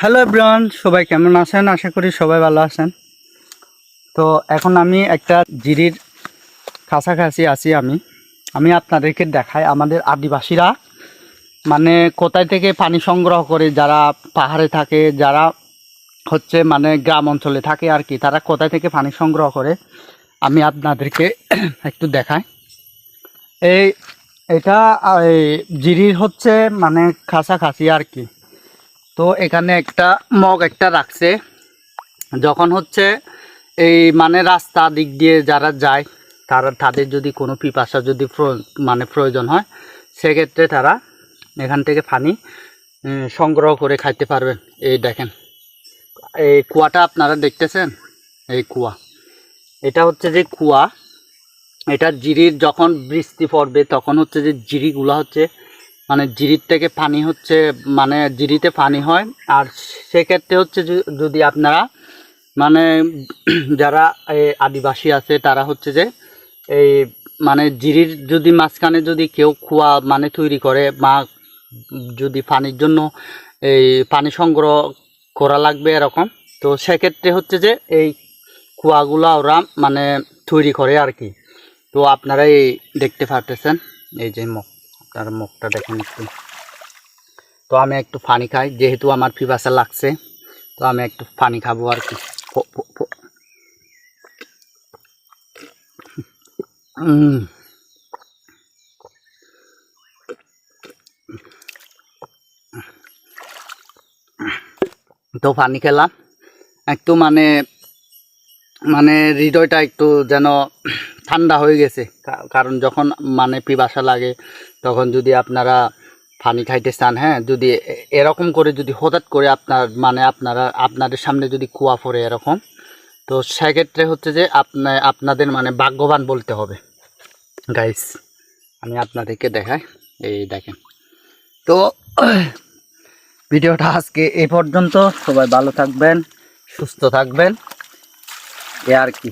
Hello everyone, সবাই কেমন আছেন? আশা করি সবাই ভালো আছেন। তো এখন আমি একটা জিরির কাছাকাছি আছি। আমি আপনাদেরকে দেখাই আমাদের আদিবাসীরা মানে কোথায় থেকে পানি সংগ্রহ করে, যারা পাহাড়ে থাকে, যারা হচ্ছে মানে গ্রাম অঞ্চলে থাকে আর কি, তারা কোথায় থেকে পানি সংগ্রহ করে আমি আপনাদেরকে একটু দেখাই। এটা জিরির হচ্ছে মানে কাছাকাছি আর কি। তো এখানে একটা মগ রাখছে। যখন হচ্ছে এই মানে রাস্তা দিক দিয়ে যারা যায়, তাদের যদি কোনো পিপাসা যদি মানে প্রয়োজন হয়, সেক্ষেত্রে তারা এখান থেকে পানি সংগ্রহ করে খাইতে পারবেন। এই দেখেন, এই কুয়াটা আপনারা দেখতেছেন, এই কুয়া, এটা হচ্ছে যে কুয়া, এটা জিরির যখন বৃষ্টি পড়বে তখন হচ্ছে যে জিরিগুলো হচ্ছে মানে জিরির থেকে পানি হচ্ছে মানে জিরিতে পানি হয়। আর সেক্ষেত্রে হচ্ছে যদি আপনারা মানে যারা আদিবাসী আছে, তারা হচ্ছে যে এই মানে জিরির যদি মাঝখানে যদি কেউ কুয়া মানে তৈরি করে, বা যদি পানির জন্য এই পানি সংগ্রহ করা লাগবে এরকম, তো সেক্ষেত্রে হচ্ছে যে এই কুয়াগুলো ওরা মানে তৈরি করে আর কি। তো আপনারা এই দেখতে পারতেছেন, এই যে মুখ, আপনার মুখটা দেখেন একটু। তো আমি একটু পানি খাই, যেহেতু আমার পিপাসা লাগছে, তো আমি একটু পানি খাবো আর কি। তো পানি খেলাম একটু, মানে মানে হৃদয়টা একটু যেন ঠান্ডা হয়ে গেছে। কারণ যখন মানে পিপাসা লাগে, তখন যদি আপনারা পানি খাইতে চান, হ্যাঁ, যদি এরকম করে যদি হঠাৎ করে আপনাদের সামনে যদি কুয়া পড়ে এরকম, তো সেক্ষেত্রে হচ্ছে যে আপনাদের মানে ভাগ্যবান বলতে হবে গাইস। আমি আপনাদেরকে দেখাই, এই দেখেন। তো ভিডিওটা আজকে এই পর্যন্ত। সবাই ভালো থাকবেন, সুস্থ থাকবেন, এ আর কি।